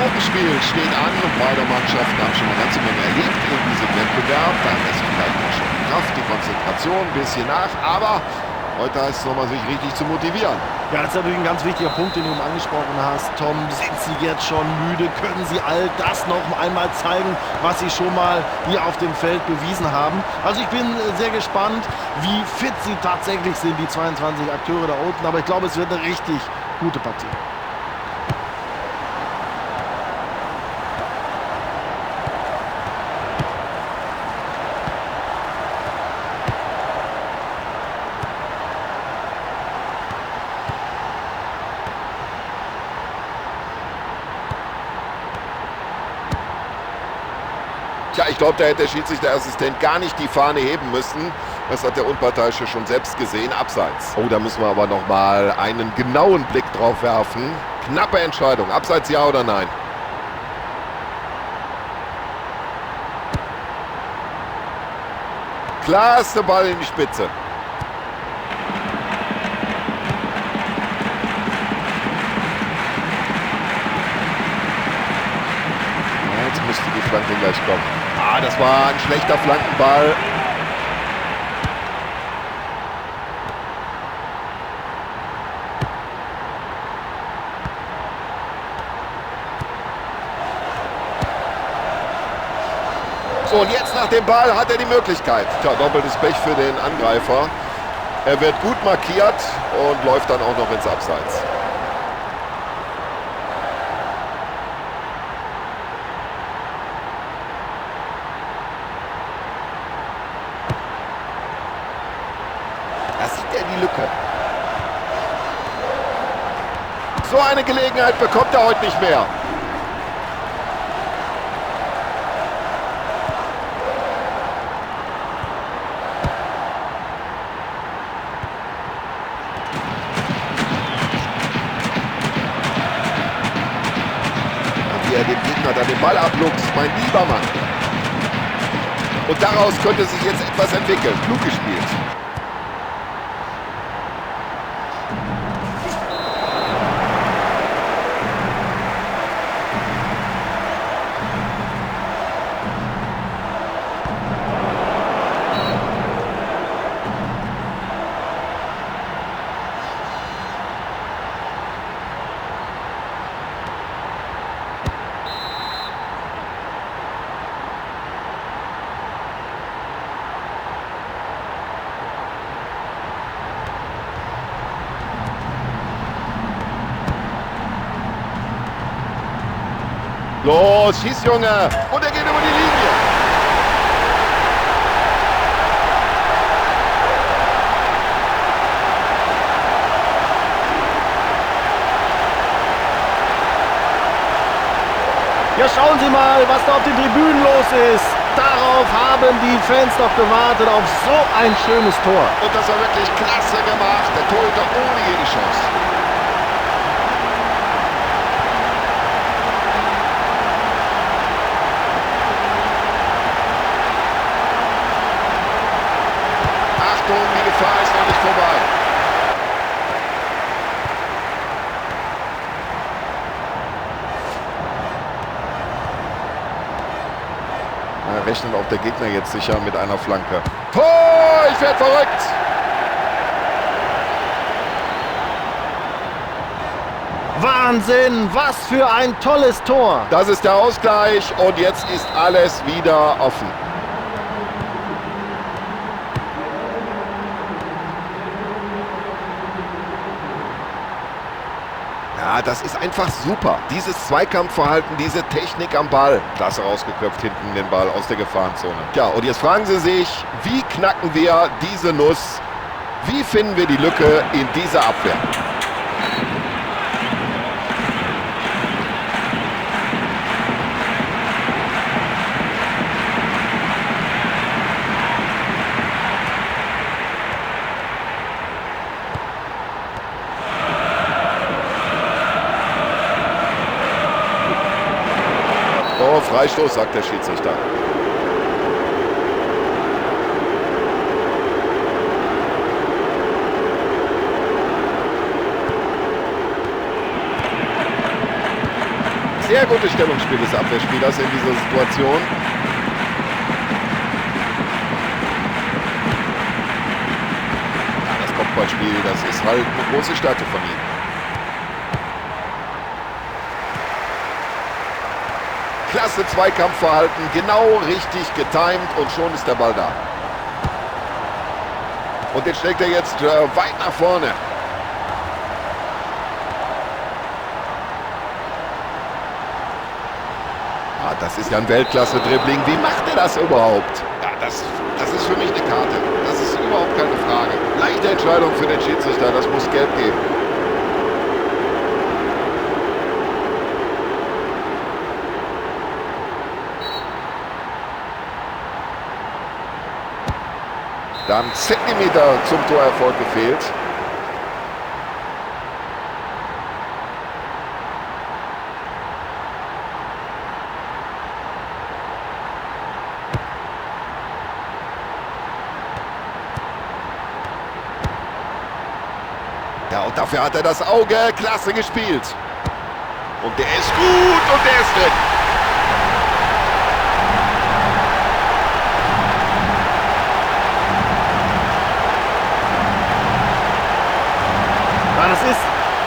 Gruppenspiel steht an und beide Mannschaften haben schon eine ganze Menge erlebt in diesem Wettbewerb. Da lässt vielleicht auch schon die Kraft, die Konzentration ein bisschen nach, aber heute heißt es nochmal, sich richtig zu motivieren. Ja, das ist natürlich ein ganz wichtiger Punkt, den du angesprochen hast, Tom. Sind sie jetzt schon müde? Können sie all das noch einmal zeigen, was sie schon mal hier auf dem Feld bewiesen haben? Also ich bin sehr gespannt, wie fit sie tatsächlich sind, die 22 Akteure da unten. Aber ich glaube, es wird eine richtig gute Partie. Tja, ich glaube, da hätte der Schiedsrichterassistent gar nicht die Fahne heben müssen. Das hat der Unparteiische schon selbst gesehen, abseits. Oh, da müssen wir aber noch mal einen genauen Blick drauf werfen. Knappe Entscheidung, abseits ja oder nein? Klarste Ball in die Spitze. Jetzt müsste die Flanke gleich kommen. Ah, das war ein schlechter Flankenball. So, und jetzt nach dem Ball hat er die Möglichkeit. Tja, doppeltes Pech für den Angreifer. Er wird gut markiert und läuft dann auch noch ins Abseits. Da sieht er die Lücke. So eine Gelegenheit bekommt er heute nicht mehr. Und wie er dem Gegner dann den Ball abluchst, mein lieber Mann. Und daraus könnte sich jetzt etwas entwickeln. Klug gespielt. Los, schieß, Junge! Und er geht über die Linie. Ja, schauen Sie mal, was da auf den Tribünen los ist. Darauf haben die Fans doch gewartet, auf so ein schönes Tor. Und das war wirklich klasse gemacht. Der Torhüter ohne jede Chance. Achtung, die Gefahr ist noch nicht vorbei. Da rechnet auch der Gegner jetzt sicher mit einer Flanke. Tor! Ich werde verrückt! Wahnsinn, was für ein tolles Tor. Das ist der Ausgleich und jetzt ist alles wieder offen. Ja, das ist einfach super. Dieses Zweikampfverhalten, diese Technik am Ball. Klasse rausgeköpft hinten den Ball aus der Gefahrenzone. Ja, und jetzt fragen Sie sich, wie knacken wir diese Nuss? Wie finden wir die Lücke in dieser Abwehr? Oh, Freistoß, sagt der Schiedsrichter. sehr gutes Stellungsspiel des Abwehrspielers in dieser Situation. Ja, das Kopfballspiel, das ist halt eine große Stärke von ihm. Klasse Zweikampfverhalten, genau richtig getimt und schon ist der Ball da. Und den schlägt er jetzt weit nach vorne. Ah, das ist ja ein Weltklasse-Dribbling. Wie macht er das überhaupt? Ja, das ist für mich eine Karte. Das ist überhaupt keine Frage. Leichte Entscheidung für den Schiedsrichter, das muss gelb geben. Dann Zentimeter zum Torerfolg gefehlt. Ja, und dafür hat er das Auge. Klasse gespielt. Und der ist gut und der ist drin. Ja, das ist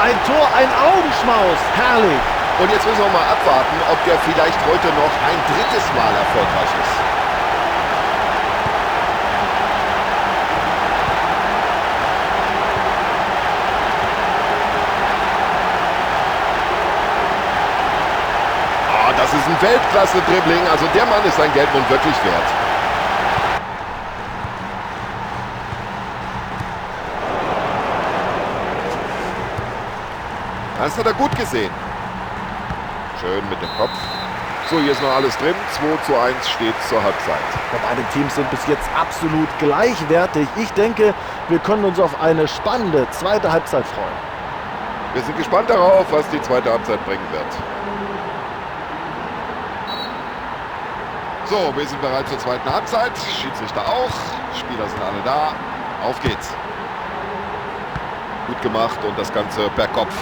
ein Tor, ein Augenschmaus. Herrlich. Und jetzt müssen wir mal abwarten, ob der vielleicht heute noch ein drittes Mal erfolgreich ist. Ah, das ist ein Weltklasse-Dribbling. Also der Mann ist sein Geld nun wirklich wert. Das hat er gut gesehen. Schön mit dem Kopf. So, hier ist noch alles drin. 2:1 steht zur Halbzeit. Beide Teams sind bis jetzt absolut gleichwertig. Ich denke, wir können uns auf eine spannende zweite Halbzeit freuen. Wir sind gespannt darauf, was die zweite Halbzeit bringen wird. So, wir sind bereit zur zweiten Halbzeit. Schiedsrichter auch. Spieler sind alle da. Auf geht's. Gut gemacht und das Ganze per Kopf.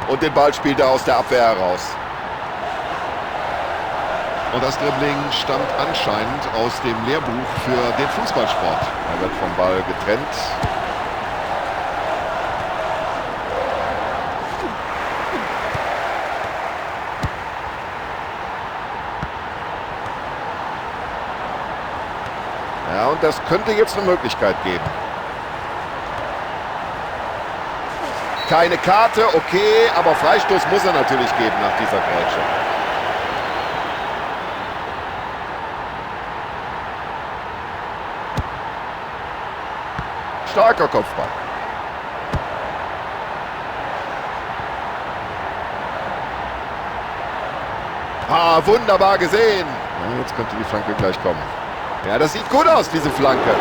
Und den Ball spielt er aus der Abwehr heraus. Und das Dribbling stammt anscheinend aus dem Lehrbuch für den Fußballsport. Er wird vom Ball getrennt. Ja, und das könnte jetzt eine Möglichkeit geben. Keine Karte, okay, aber Freistoß muss er natürlich geben nach dieser Grätsche. Starker Kopfball. Ah, wunderbar gesehen. Ja, jetzt könnte die Flanke gleich kommen. Ja, das sieht gut aus, diese Flanke.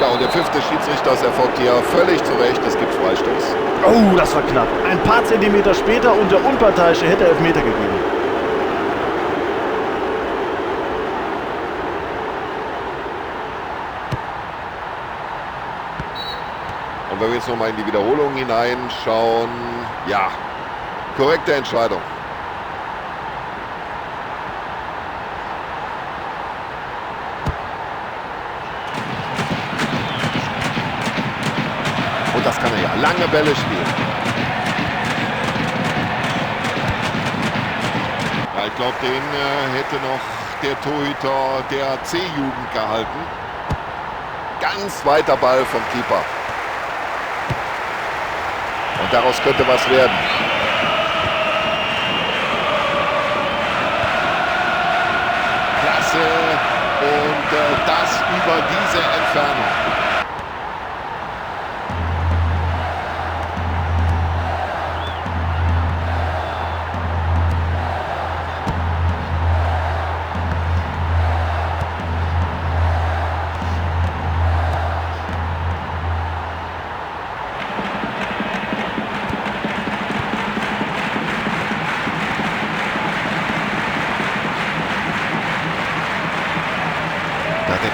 Ja, und der fünfte Schiedsrichter erfolgt hier völlig zu Recht. Es gibt Freistoß. Oh, das war knapp. Ein paar Zentimeter später und der Unparteiische hätte Elfmeter gegeben. Und wenn wir jetzt nochmal in die Wiederholung hineinschauen, ja, korrekte Entscheidung. Und das kann er ja, lange Bälle spielen. Ja, ich glaube, den hätte noch der Torhüter der C-Jugend gehalten. Ganz weiter Ball vom Keeper. Und daraus könnte was werden. Klasse. Und das über diese Entfernung.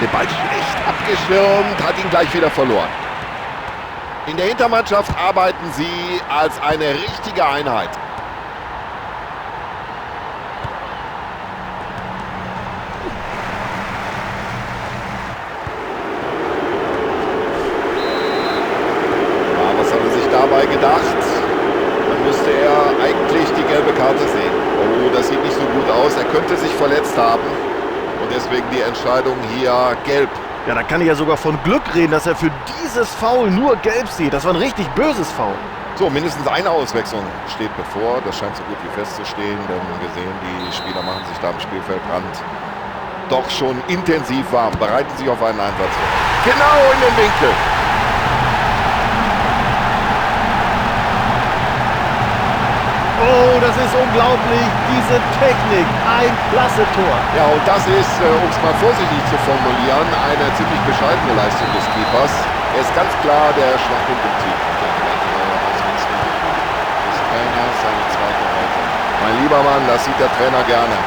den Ball schlecht abgeschirmt, hat ihn gleich wieder verloren. In der Hintermannschaft arbeiten sie als eine richtige Einheit. Was hat er sich dabei gedacht? Dann müsste er eigentlich die gelbe Karte sehen. Oh, das sieht nicht so gut aus. Er könnte sich verletzt haben. Und deswegen die Entscheidung hier gelb. Ja, da kann ich ja sogar von Glück reden, dass er für dieses Foul nur gelb sieht. Das war ein richtig böses Foul. So, mindestens eine Auswechslung steht bevor. Das scheint so gut wie festzustehen. Denn wir sehen, die Spieler machen sich da am Spielfeldrand doch schon intensiv warm. Bereiten sich auf einen Einsatz vor. Genau in den Winkel. Oh, das ist unglaublich, diese Technik, ein klasse Tor. Ja, und das ist, um es mal vorsichtig zu formulieren, eine ziemlich bescheidene Leistung des Keepers. Er ist ganz klar der Schwachpunkt im Team. Des Trainers, seine zweite heute. Mein lieber Mann, das sieht der Trainer gerne.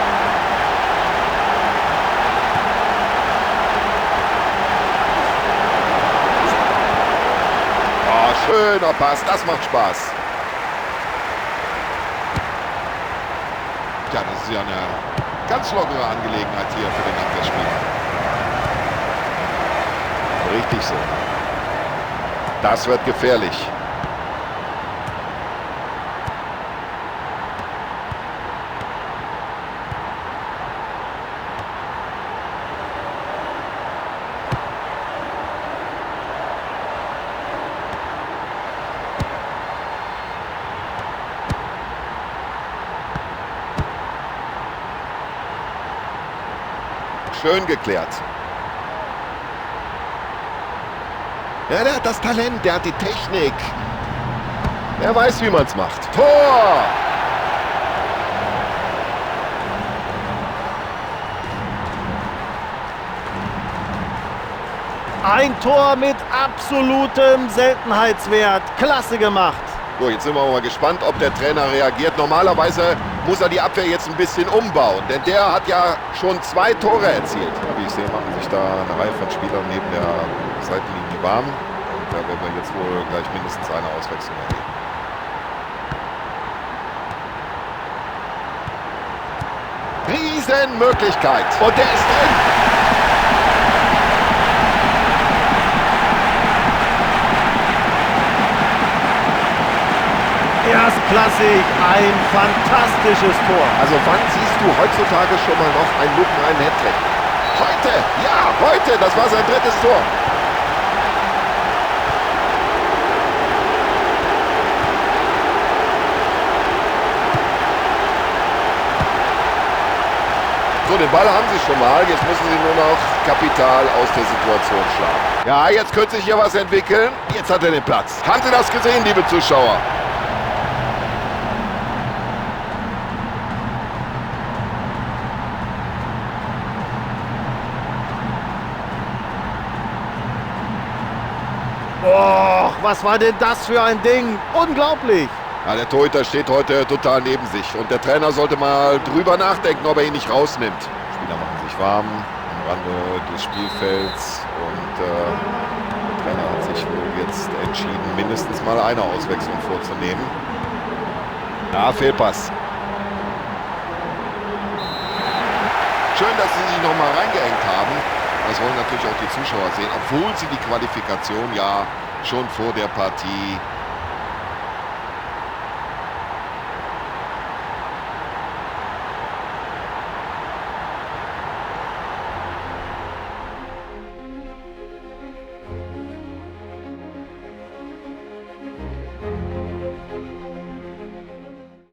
Oh, schöner Pass, das macht Spaß. Ja, das ist ja eine ganz lockere Angelegenheit hier für den Abwehrspieler. Richtig so. Das wird gefährlich. Schön geklärt. Ja, der hat das Talent, der hat die Technik. Er weiß, wie man es macht. Tor! Ein Tor mit absolutem Seltenheitswert. Klasse gemacht. So, jetzt sind wir mal gespannt, ob der Trainer reagiert. Normalerweise muss er die Abwehr jetzt ein bisschen umbauen, denn der hat ja schon 2 Tore erzielt. Wie ich sehe, machen sich da eine Reihe von Spielern neben der Seitenlinie warm. Und da werden wir jetzt wohl gleich mindestens eine Auswechslung erleben. Riesenmöglichkeit. Und der ist drin. Erstklassig, ein fantastisches Tor. Also wann siehst du heutzutage schon mal noch einen lupenreinen Hattrick? Heute, ja, heute, das war sein 3. Tor. So, den Ball haben sie schon mal, jetzt müssen sie nur noch Kapital aus der Situation schlagen. Ja, jetzt könnte sich hier was entwickeln, jetzt hat er den Platz. Haben Sie das gesehen, liebe Zuschauer? Och, was war denn das für ein Ding? Unglaublich. Ja, der Torhüter steht heute total neben sich und der Trainer sollte mal drüber nachdenken, ob er ihn nicht rausnimmt. Die Spieler machen sich warm am Rande des Spielfelds und der Trainer hat sich wohl jetzt entschieden, mindestens mal eine Auswechslung vorzunehmen. Ja, Fehlpass. Schön, dass sie sich nochmal reingehängt haben. Das wollen natürlich auch die Zuschauer sehen, obwohl sie die Qualifikation ja schon vor der Partie